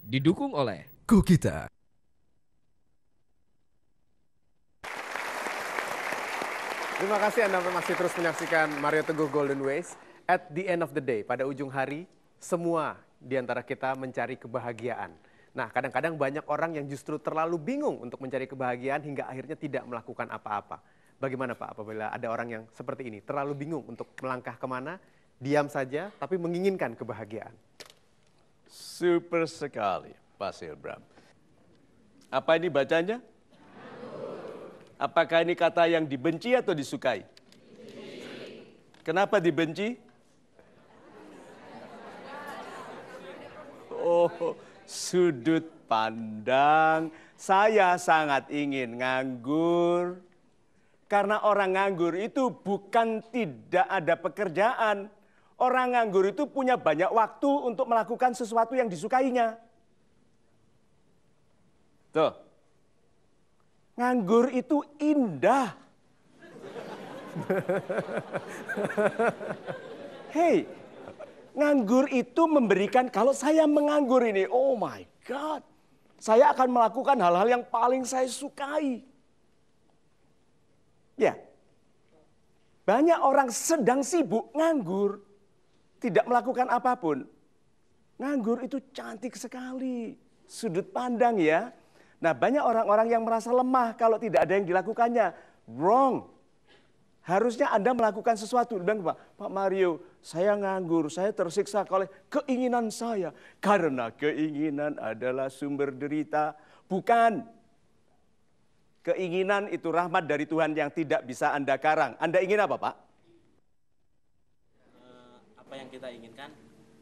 Didukung oleh Kokita. Terima kasih Anda masih terus menyaksikan Mario Teguh Golden Ways. At the end of the day, pada ujung hari, semua di antara kita mencari kebahagiaan. Nah, kadang-kadang banyak orang yang justru terlalu bingung untuk mencari kebahagiaan hingga akhirnya tidak melakukan apa-apa. Bagaimana Pak apabila ada orang yang seperti ini, terlalu bingung untuk melangkah kemana, diam saja tapi menginginkan kebahagiaan? Super sekali, Pak Silbram. Apa ini bacanya? Apakah ini kata yang dibenci atau disukai? Kenapa dibenci? Oh, sudut pandang. Saya sangat ingin nganggur. Karena orang nganggur itu bukan tidak ada pekerjaan. Orang nganggur itu punya banyak waktu untuk melakukan sesuatu yang disukainya. Tuh. Nganggur itu indah. Hei, nganggur itu memberikan, kalau saya menganggur ini, oh my God. Saya akan melakukan hal-hal yang paling saya sukai. Ya, banyak orang sedang sibuk nganggur. Tidak melakukan apapun. Nganggur itu cantik sekali. Sudut pandang ya. Nah, banyak orang-orang yang merasa lemah kalau tidak ada yang dilakukannya. Wrong. Harusnya Anda melakukan sesuatu. Bilang, Pak Mario, saya nganggur, saya tersiksa oleh keinginan saya. Karena keinginan adalah sumber derita. Bukan. Keinginan itu rahmat dari Tuhan yang tidak bisa Anda karang. Anda ingin apa, Pak? Apa yang kita inginkan,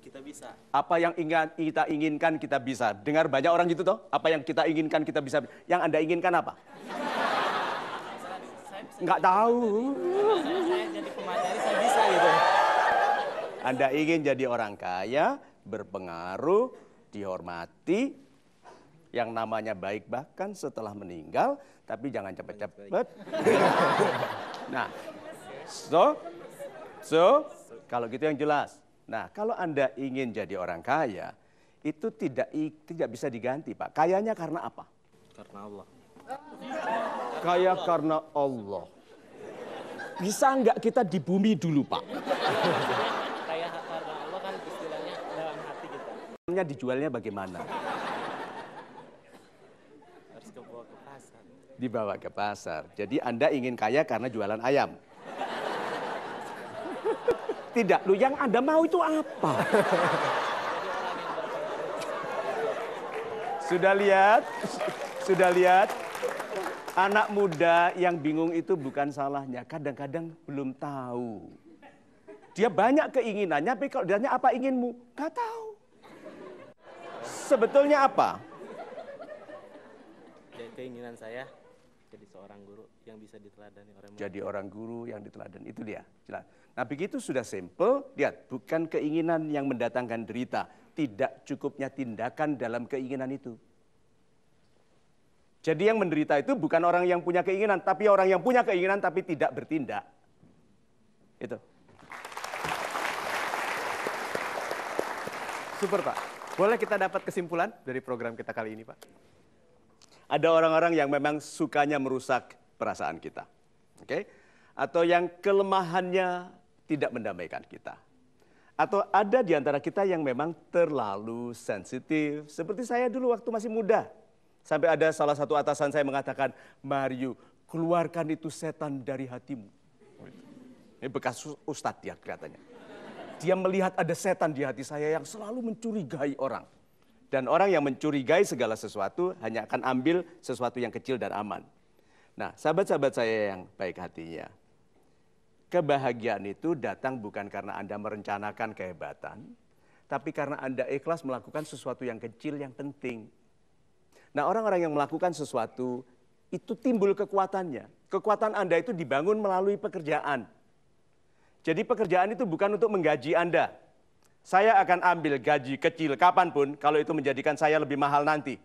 kita bisa. Apa yang kita inginkan kita bisa. Dengar banyak orang gitu toh. Apa yang kita inginkan kita bisa. Yang Anda inginkan apa? Nggak tahu. Saya jadi pemateri, saya bisa gitu. Anda ingin jadi orang kaya, berpengaruh, dihormati, yang namanya baik bahkan setelah meninggal, tapi jangan cepet-cepet. Nah, so, kalau gitu yang jelas. Nah, kalau Anda ingin jadi orang kaya, itu tidak bisa diganti, Pak. Kayanya karena apa? Karena Allah. Kaya karena Allah. Bisa nggak kita di bumi dulu, Pak? Kayak karena Allah kan istilahnya dalam hati kita. Dijualnya bagaimana? Harus dibawa ke pasar. Dibawa ke pasar. Jadi Anda ingin kaya karena jualan ayam? Tidak, lu yang Anda mau itu apa? Sudah lihat? Anak muda yang bingung itu bukan salahnya. Kadang-kadang belum tahu. Dia banyak keinginannya, tapi kalau ditanya apa inginmu? Gak tahu. Sebetulnya apa? Dan keinginan saya jadi seorang guru yang bisa diteladani orang. Jadi orang guru yang diteladani, itu dia. Jelas. Nah begitu sudah simple, lihat, bukan keinginan yang mendatangkan derita. Tidak cukupnya tindakan dalam keinginan itu. Jadi yang menderita itu bukan orang yang punya keinginan, tapi orang yang punya keinginan tapi tidak bertindak. Itu. Super Pak. Boleh kita dapat kesimpulan dari program kita kali ini Pak? Ada orang-orang yang memang sukanya merusak perasaan kita. Oke? Atau yang kelemahannya tidak mendamaikan kita. Atau ada di antara kita yang memang terlalu sensitif. Seperti saya dulu waktu masih muda. Sampai ada salah satu atasan saya mengatakan, Mario, keluarkan itu setan dari hatimu. Ini bekas ustadz dia kelihatannya. Dia melihat ada setan di hati saya yang selalu mencurigai orang. Dan orang yang mencurigai segala sesuatu hanya akan ambil sesuatu yang kecil dan aman. Nah, sahabat-sahabat saya yang baik hatinya. Kebahagiaan itu datang bukan karena Anda merencanakan kehebatan, tapi karena Anda ikhlas melakukan sesuatu yang kecil yang penting. Nah, orang-orang yang melakukan sesuatu itu timbul kekuatannya. Kekuatan Anda itu dibangun melalui pekerjaan. Jadi pekerjaan itu bukan untuk menggaji Anda. Saya akan ambil gaji kecil kapanpun kalau itu menjadikan saya lebih mahal nanti.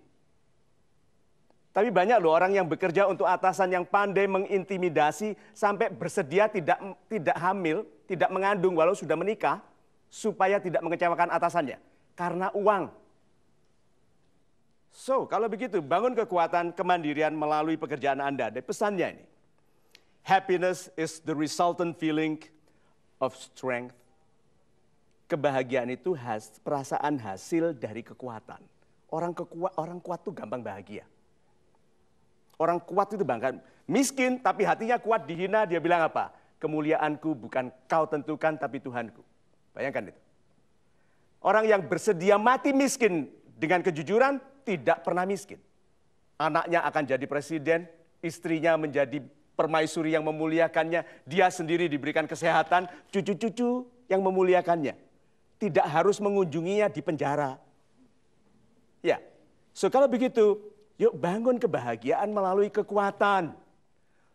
Tapi banyak loh orang yang bekerja untuk atasan yang pandai mengintimidasi sampai bersedia tidak hamil, tidak mengandung walau sudah menikah, supaya tidak mengecewakan atasannya. Karena uang. So, kalau begitu, bangun kekuatan kemandirian melalui pekerjaan Anda. Dan pesannya ini, happiness is the resultant feeling of strength. Kebahagiaan itu perasaan hasil dari kekuatan. Orang kuat itu gampang bahagia. Orang kuat itu bangga. Miskin tapi hatinya kuat, dihina, dia bilang apa? Kemuliaanku bukan kau tentukan tapi Tuhanku. Bayangkan itu. Orang yang bersedia mati miskin dengan kejujuran tidak pernah miskin. Anaknya akan jadi presiden, istrinya menjadi permaisuri yang memuliakannya, dia sendiri diberikan kesehatan, cucu-cucu yang memuliakannya. Tidak harus mengunjunginya di penjara. Ya, so kalau begitu, yuk bangun kebahagiaan melalui kekuatan.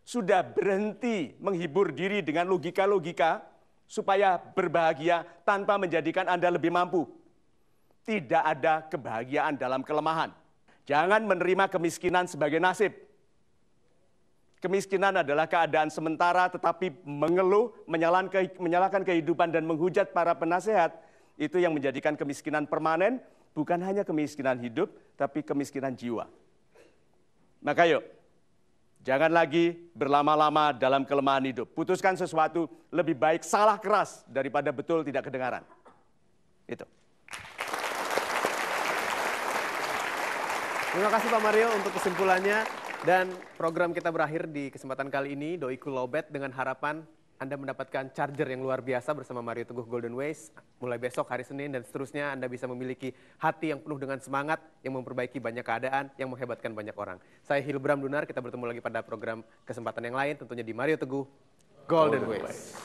Sudah berhenti menghibur diri dengan logika-logika supaya berbahagia tanpa menjadikan Anda lebih mampu. Tidak ada kebahagiaan dalam kelemahan. Jangan menerima kemiskinan sebagai nasib. Kemiskinan adalah keadaan sementara tetapi mengeluh, menyalahkan kehidupan dan menghujat para penasehat. Itu yang menjadikan kemiskinan permanen, bukan hanya kemiskinan hidup, tapi kemiskinan jiwa. Maka yuk, jangan lagi berlama-lama dalam kelemahan hidup. Putuskan sesuatu, lebih baik salah keras daripada betul tidak kedengaran. Itu. Terima kasih Pak Mario untuk kesimpulannya. Dan program kita berakhir di kesempatan kali ini, Doiku Lowbat, dengan harapan Anda mendapatkan charger yang luar biasa bersama Mario Teguh Golden Ways. Mulai besok hari Senin dan seterusnya Anda bisa memiliki hati yang penuh dengan semangat, yang memperbaiki banyak keadaan, yang menghebatkan banyak orang. Saya Hilbram Dunar, kita bertemu lagi pada program kesempatan yang lain, tentunya di Mario Teguh Golden Ways.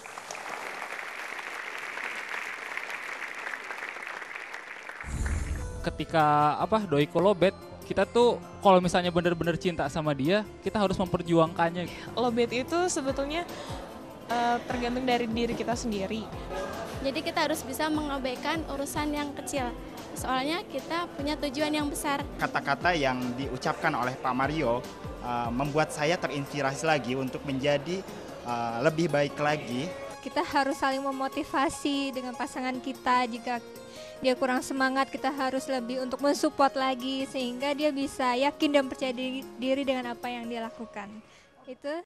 Ketika Doiku Lowbat, kita tuh kalau misalnya benar-benar cinta sama dia, kita harus memperjuangkannya. Lowbat itu sebetulnya tergantung dari diri kita sendiri. Jadi kita harus bisa mengabaikan urusan yang kecil. Soalnya kita punya tujuan yang besar. Kata-kata yang diucapkan oleh Pak Mario membuat saya terinspirasi lagi untuk menjadi lebih baik lagi. Kita harus saling memotivasi dengan pasangan kita. Jika dia kurang semangat, kita harus lebih untuk mensupport lagi sehingga dia bisa yakin dan percaya diri dengan apa yang dia lakukan. Itu